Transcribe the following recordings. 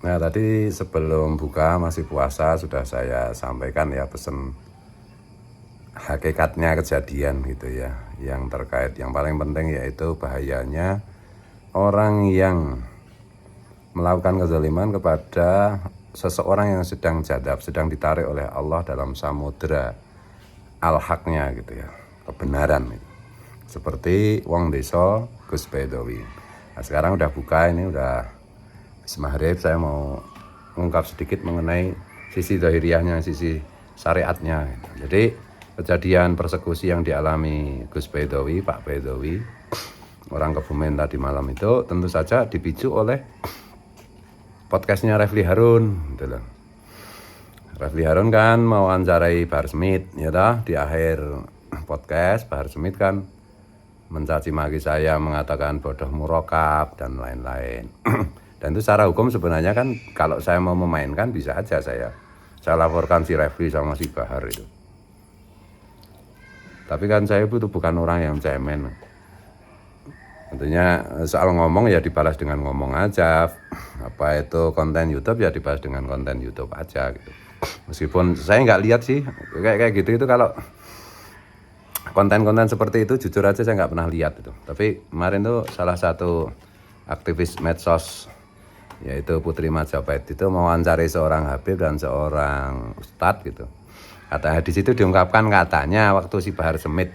Nah tadi sebelum buka masih puasa sudah saya sampaikan ya pesan hakikatnya kejadian gitu ya. Yang terkait yang paling penting yaitu bahayanya orang yang melakukan kezaliman kepada seseorang yang sedang jadab, sedang ditarik oleh Allah dalam samudera al-haknya gitu ya, kebenaran gitu. Seperti wong desa Gus Bedowi. Nah, sekarang udah buka ini udah maghrib, saya mau mengungkap sedikit mengenai sisi zahiriyahnya, sisi syariatnya gitu. Jadi kejadian persekusi yang dialami Gus Bedowi, Pak Bedowi, orang Kebumen tadi malam itu tentu saja dipicu oleh podcastnya Refli Harun gitu loh. Refli Harun kan mau wawancarai Bahar Smith ya toh, di akhir podcast Bahar Smith kan mencaci maki saya, mengatakan bodoh murokab dan lain-lain. Dan itu secara hukum sebenarnya kan kalau saya mau memainkan bisa aja saya laporkan si Refli sama si Bahar itu. Tapi kan saya itu bukan orang yang cemen. Tentunya soal ngomong ya dibalas dengan ngomong aja. Apa itu konten YouTube ya dibalas dengan konten YouTube aja gitu. Meskipun saya nggak lihat sih kayak gitu itu, kalau konten-konten seperti itu jujur aja saya nggak pernah lihat itu. Tapi kemarin tuh salah satu aktivis medsos yaitu Putri Majapahit itu mewawancari seorang habib dan seorang ustadz gitu. Kata di situ diungkapkan katanya waktu si Bahar Smith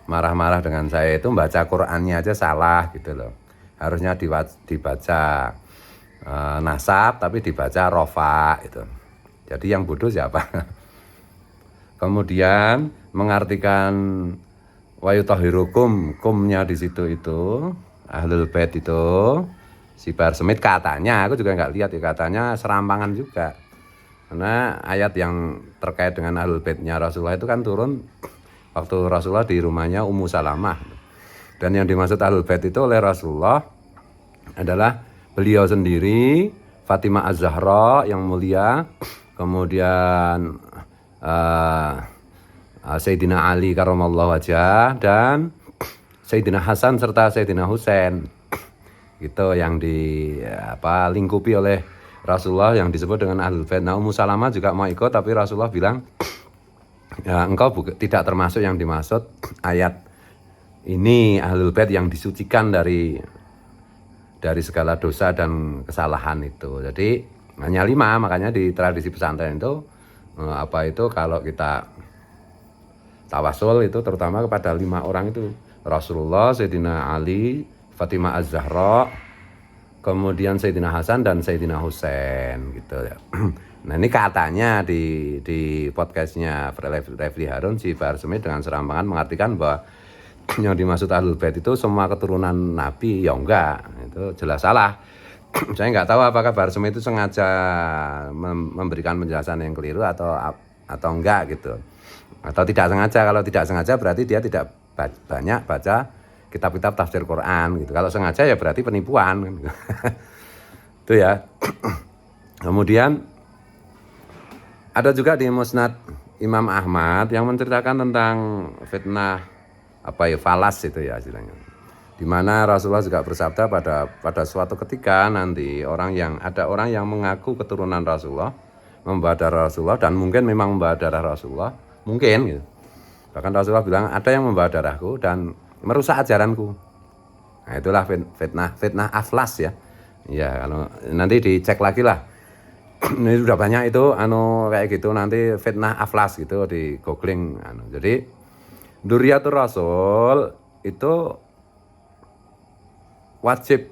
marah-marah dengan saya itu baca Qur'annya aja salah gitu loh. Harusnya dibaca nasab tapi dibaca rofa itu. Jadi yang bodoh siapa? Kemudian mengartikan wa yutahhirukum, kumnya di situ itu Ahlul Bait itu si Bahar Smith katanya, aku juga nggak lihat ya, katanya serampangan juga. Karena ayat yang terkait dengan Ahlul Baitnya Rasulullah itu kan turun waktu Rasulullah di rumahnya Ummu Salamah. Dan yang dimaksud Ahlul Bait itu oleh Rasulullah adalah beliau sendiri, Fatimah Az-Zahra yang mulia, kemudian Sayyidina Ali karramallahu wajhah, dan Sayyidina Hasan serta Sayyidina Husain. Gitu yang lingkupi oleh Rasulullah yang disebut dengan Ahlul Bait. Nah, Ummu Salamah juga mau ikut tapi Rasulullah bilang ya, engkau tidak termasuk yang dimaksud ayat ini Ahlul Bait yang disucikan dari segala dosa dan kesalahan itu. Jadi hanya 5, makanya di tradisi pesantren itu kalau kita tawasul itu terutama kepada 5 orang itu, Rasulullah, Sayyidina Ali, Fatimah Az-Zahra, kemudian Sayyidina Hasan dan Sayyidina Husain gitu ya. Nah ini katanya di podcastnya Refli Harun, si Bahar Smith dengan serampangan mengartikan bahwa yang dimaksud Ahlul Bait itu semua keturunan Nabi, ya enggak, itu jelas salah. Saya nggak tahu apakah Bahar Smith itu sengaja memberikan penjelasan yang keliru atau enggak gitu, atau tidak sengaja. Kalau tidak sengaja berarti dia tidak banyak baca kitab-kitab tafsir Quran gitu. Kalau sengaja ya berarti penipuan gitu. Itu ya. Kemudian ada juga di Musnad Imam Ahmad yang menceritakan tentang fitnah falas itu ya istilahnya. Di mana Rasulullah juga bersabda pada suatu ketika nanti ada orang yang mengaku keturunan Rasulullah, membawa darah Rasulullah, dan mungkin memang membawa darah Rasulullah, mungkin gitu. Bahkan Rasulullah bilang ada yang membawa darahku dan merusak ajaranku. Nah, itulah fitnah aflas ya. Ya, kalau nanti dicek lagi lah. Ini sudah banyak itu kayak gitu, nanti fitnah aflas gitu di googling Jadi Duriyatul Rasul itu wajib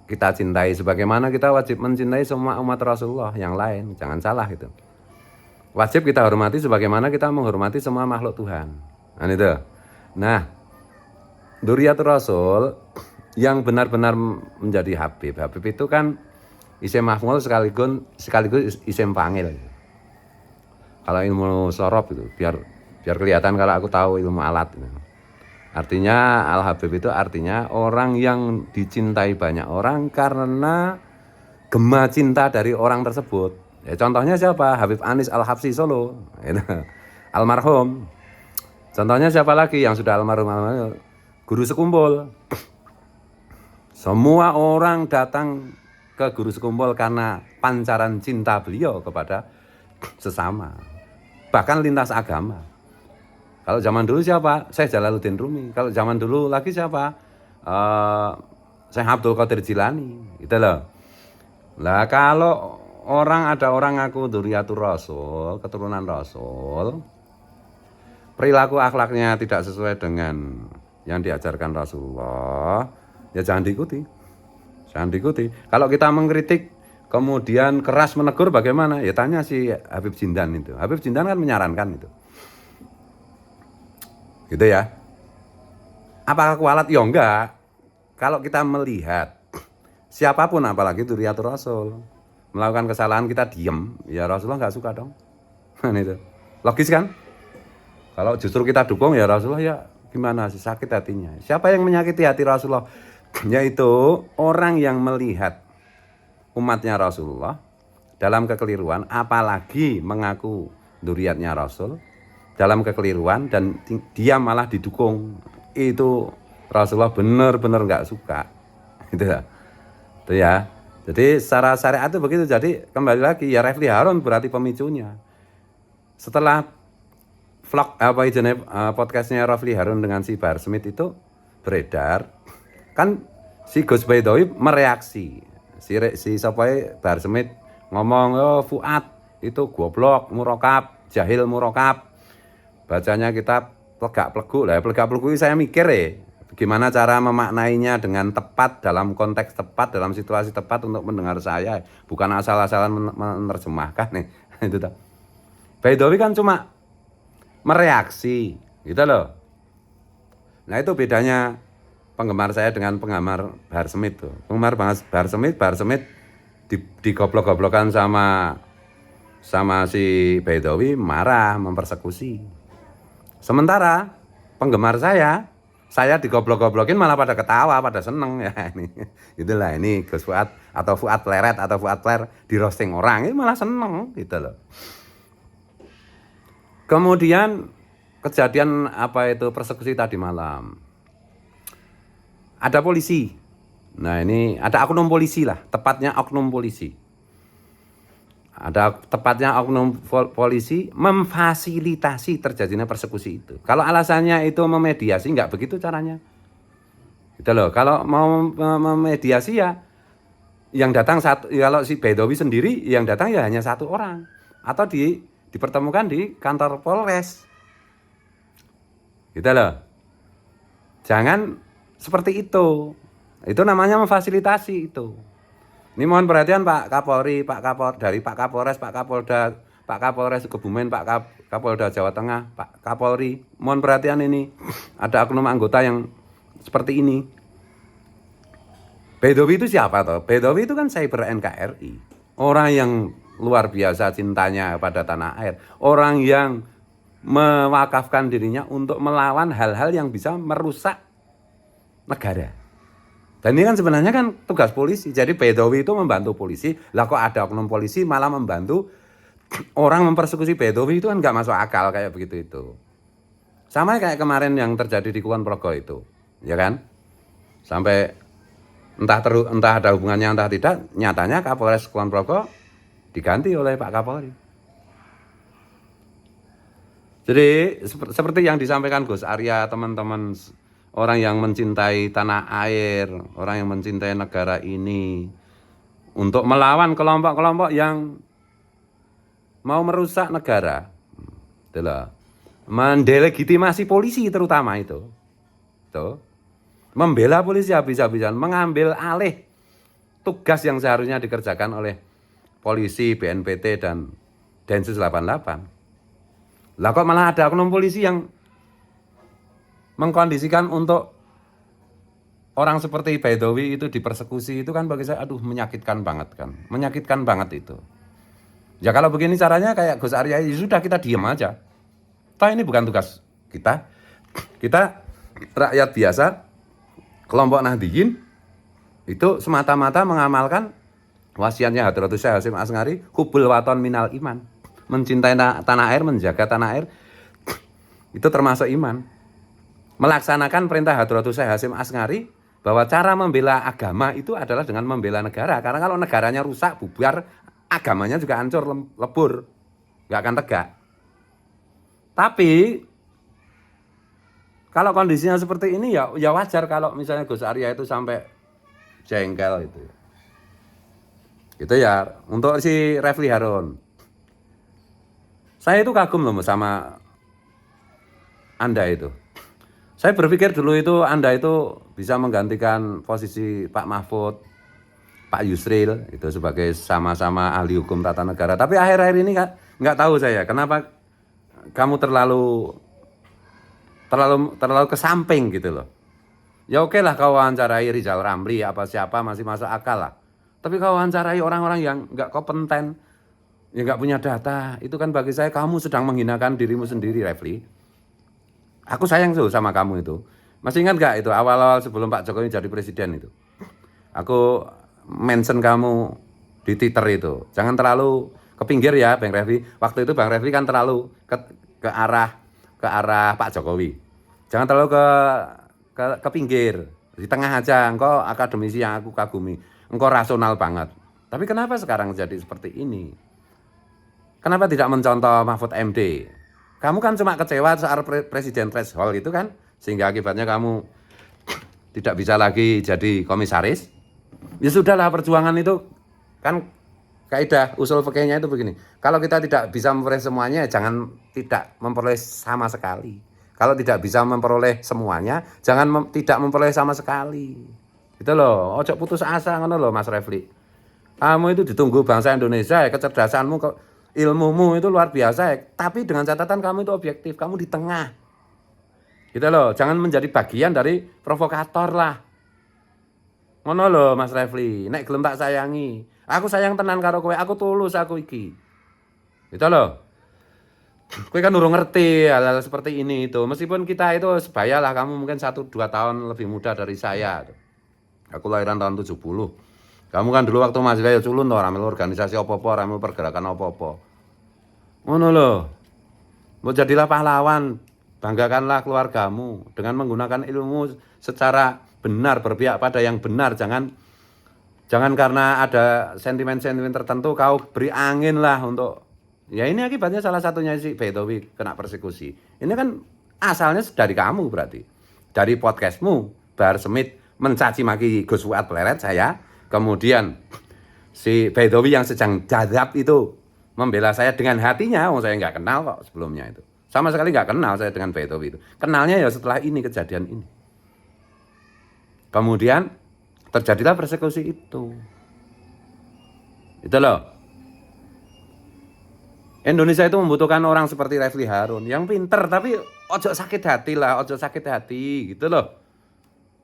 kita cintai sebagaimana kita wajib mencintai semua umat Rasulullah yang lain. Jangan salah gitu. Wajib kita hormati sebagaimana kita menghormati semua makhluk Tuhan. Nah itu. Nah, Duriyatul Rasul yang benar-benar menjadi Habib. Habib itu kan isim maf'ul sekaligus isim fa'il. Kalau ilmu sorof itu biar kelihatan kalau aku tahu ilmu alat. Artinya Al-Habib itu artinya orang yang dicintai banyak orang karena gema cinta dari orang tersebut. Ya, contohnya siapa? Habib Anis Al-Habsyi Solo. Almarhum. Contohnya siapa lagi yang sudah almarhum? Guru Sekumpul. Semua orang datang ke guru sekumpul karena pancaran cinta beliau kepada sesama, bahkan lintas agama. Kalau zaman dulu siapa? Syekh Jalaluddin Rumi. Kalau zaman dulu lagi siapa? Syekh Abdul Qadir Jilani, gitu loh. Lah kalau ada orang ngaku Dzurriyyatur Rasul, keturunan Rasul, perilaku akhlaknya tidak sesuai dengan yang diajarkan Rasulullah, ya jangan diikuti. Jangan diikuti. Kalau kita mengkritik kemudian keras menegur bagaimana? Ya tanya si Habib Jindan itu. Habib Jindan kan menyarankan itu. Gitu ya. Apakah kualat? Ya enggak. Kalau kita melihat siapapun apalagi Dzurriyyatur Rasul melakukan kesalahan kita diem, ya Rasulullah enggak suka dong. Itu. Logis kan? Kalau justru kita dukung ya Rasulullah ya gimana sih, sakit hatinya. Siapa yang menyakiti hati Rasulullah? Yaitu orang yang melihat umatnya Rasulullah dalam kekeliruan, apalagi mengaku dzurriyyatnya Rasul dalam kekeliruan dan dia malah didukung, itu Rasulullah benar-benar nggak suka. Itu ya. Jadi secara syariat itu begitu. Jadi kembali lagi ya, Refli Harun berarti pemicunya. Setelah vlog podcastnya Refli Harun dengan si Bahar Smith itu beredar, kan si Gus Baidowi mereaksi. Si Sopoy Bahar Smith ngomong, oh Fuad itu goblok, murokab, jahil murokab. Bacanya kitab plegak-plegu. Lah plegak-plegu saya mikir gimana cara memaknainya dengan tepat, dalam konteks tepat, dalam situasi tepat untuk mendengar saya. Bukan asal-asalan menerjemahkan nih. Itu tak. Baidowi kan cuma mereaksi, gitu loh. Nah itu bedanya penggemar saya dengan penggemar Bahar Smith tuh. Penggemar Bahar Smith digoblok-goblokan sama si Baidowi, marah, mempersekusi. Sementara penggemar saya digoblok-goblokin malah pada ketawa, pada seneng ya ini. Itulah ini Gus Fuad atau Fuad Pleret atau Fuad Pler di roasting orang, ini malah seneng gitu loh. Kemudian kejadian persekusi tadi malam. Ada polisi. Nah ini ada oknum polisi lah, tepatnya oknum polisi. Ada tepatnya oknum polisi memfasilitasi terjadinya persekusi itu. Kalau alasannya itu memediasi, enggak begitu caranya. Gitu loh. Kalau mau memediasi ya yang datang satu, kalau si Baidowi sendiri yang datang ya hanya satu orang atau dipertemukan di kantor Polres. Gitu loh. Jangan seperti itu. Itu namanya memfasilitasi itu. Ini mohon perhatian Pak Kapolri, dari Pak Kapolres, Pak Kapolda, Pak Kapolres Kebumen, Pak Kapolda Jawa Tengah, Pak Kapolri. Mohon perhatian ini. Ada oknum anggota yang seperti ini. Baidowi itu siapa toh? Baidowi itu kan cyber NKRI. Orang yang luar biasa cintanya pada tanah air. Orang yang mewakafkan dirinya untuk melawan hal-hal yang bisa merusak negara. Dan ini kan sebenarnya kan tugas polisi. Jadi Baidowi itu membantu polisi. Lah kok ada oknum polisi malah membantu orang mempersekusi Baidowi, itu kan nggak masuk akal kayak begitu itu. Sama kayak kemarin yang terjadi di Kulon Progo itu, ya kan? Sampai entah ada hubungannya entah tidak, nyatanya Kapolres Kulon Progo diganti oleh Pak Kapolri. Jadi seperti yang disampaikan Gus Arya, teman-teman, orang yang mencintai tanah air, orang yang mencintai negara ini, untuk melawan kelompok-kelompok yang mau merusak negara, itulah mendelegitimasi polisi terutama itu, membela polisi habis-habisan, mengambil alih tugas yang seharusnya dikerjakan oleh polisi, BNPT dan Densus 88. Lah kok malah ada oknum polisi yang mengkondisikan untuk orang seperti Baidowi itu dipersekusi, itu kan bagi saya menyakitkan banget kan. Menyakitkan banget itu. Ya kalau begini caranya kayak Gus Arya, ya sudah kita diam aja. Toh ini bukan tugas kita. Kita rakyat biasa, kelompok Nahdliyin itu semata-mata mengamalkan wasiatnya Hadratus Syekh Hasyim As'ari, hubul waton minal iman. Mencintai tanah air, menjaga tanah air, itu termasuk iman. Melaksanakan perintah Hadratus Syekh Hasyim As'ari bahwa cara membela agama itu adalah dengan membela negara. Karena kalau negaranya rusak, bubar, agamanya juga hancur, lebur, nggak akan tegak. Tapi kalau kondisinya seperti ini ya wajar kalau misalnya Gus Arya itu sampai jengkel itu. Itu ya untuk si Refli Harun. Saya itu kagum loh sama Anda itu. Saya berpikir dulu itu Anda itu bisa menggantikan posisi Pak Mahfud, Pak Yusril itu sebagai sama-sama ahli hukum tata negara. Tapi akhir-akhir ini nggak tahu saya kenapa kamu terlalu ke samping gitu loh. Ya oke lah kau wawancarai Rizal Ramli apa siapa masih masuk akal lah. Tapi kau wawancarai orang-orang yang nggak kompeten, yang nggak punya data, itu kan bagi saya kamu sedang menghinakan dirimu sendiri, Refli. Aku sayang tuh sama kamu itu. Masih ingat gak itu awal-awal sebelum Pak Jokowi jadi presiden itu? Aku mention kamu di Twitter itu. Jangan terlalu ke pinggir ya Bang Refli. Waktu itu Bang Refli kan terlalu ke arah Pak Jokowi. Jangan terlalu ke pinggir. Di tengah aja. Engkau akademisi yang aku kagumi. Engkau rasional banget. Tapi kenapa sekarang jadi seperti ini? Kenapa tidak mencontoh Mahfud MD? Kamu kan cuma kecewa soal presiden threshold itu kan, sehingga akibatnya kamu tidak bisa lagi jadi komisaris. Ya sudahlah, perjuangan itu kan kaidah usul fikihnya itu begini. Kalau kita tidak bisa memperoleh semuanya, jangan tidak memperoleh sama sekali. Kalau tidak bisa memperoleh semuanya, jangan tidak memperoleh sama sekali. Gitu loh, ojo putus asa ngono loh Mas Refli. Kamu itu ditunggu bangsa Indonesia, kecerdasanmu ilmumu itu luar biasa, tapi dengan catatan kamu itu objektif, kamu di tengah. Gitu loh, jangan menjadi bagian dari provokator lah. Ngono loh Mas Refli, nek gelem tak sayangi. Aku sayang tenan karo kowe, aku tulus aku iki. Gitu loh. Kowe kan urung ngerti hal-hal seperti ini itu. Meskipun kita itu sebaya lah, kamu mungkin 1-2 tahun lebih muda dari saya. Aku lahiran tahun 70. Kamu kan dulu waktu mahasiswa ya culun toh, ramil organisasi apa-apa, ramil pergerakan apa-apa. Ngono loh. Mau jadilah pahlawan, banggakanlah keluargamu dengan menggunakan ilmu secara benar, berpihak pada yang benar. Jangan karena ada sentimen-sentimen tertentu kau beri angin lah untuk. Ya ini akibatnya salah satunya si Bedowi kena persekusi. Ini kan asalnya dari kamu berarti. Dari podcastmu, Bahar Smith mencaci maki Gus Fuad Pleret saya. Kemudian si Bedowi yang sedang jadab itu membela saya dengan hatinya. Saya nggak kenal kok sebelumnya itu. Sama sekali nggak kenal saya dengan Bedowi itu. Kenalnya ya setelah ini, kejadian ini. Kemudian terjadilah persekusi itu. Itu loh. Indonesia itu membutuhkan orang seperti Refli Harun yang pinter tapi ojo sakit hati lah, ojo sakit hati gitu loh.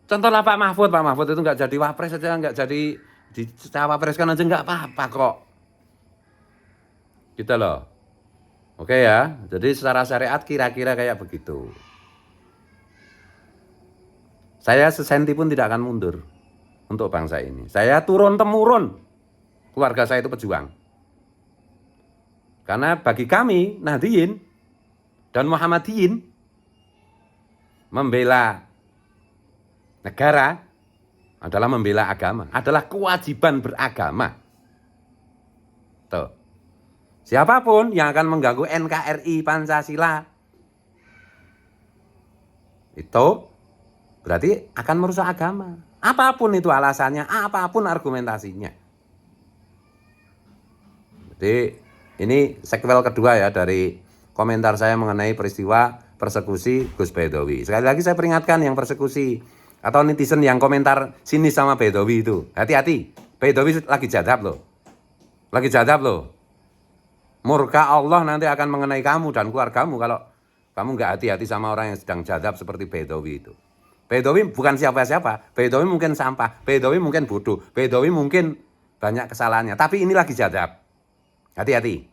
Contohlah Pak Mahfud itu nggak jadi wapres aja, nggak jadi dicawapreskan aja nggak apa-apa kok. Gitu loh. Oke ya, jadi secara syariat kira-kira kayak begitu. Saya sesenti pun tidak akan mundur untuk bangsa ini. Saya turun-temurun, keluarga saya itu pejuang. Karena bagi kami, Nahdliyin dan Muhammadiyin, membela negara adalah membela agama, adalah kewajiban beragama. Tuh. Siapapun yang akan mengganggu NKRI Pancasila, itu berarti akan merusak agama. Apapun itu alasannya, apapun argumentasinya. Jadi ini sequel kedua ya dari komentar saya mengenai peristiwa persekusi Gus Bedowi. Sekali lagi saya peringatkan yang persekusi atau netizen yang komentar sinis sama Bedowi itu. Hati-hati, Bedowi lagi jadab loh. Lagi jadab loh. Murka Allah nanti akan mengenai kamu dan keluargamu kalau kamu nggak hati-hati sama orang yang sedang jadab seperti Bedowi itu. Bedowi bukan siapa-siapa. Bedowi mungkin sampah. Bedowi mungkin bodoh. Bedowi mungkin banyak kesalahannya. Tapi ini lagi jadab. Hati-hati.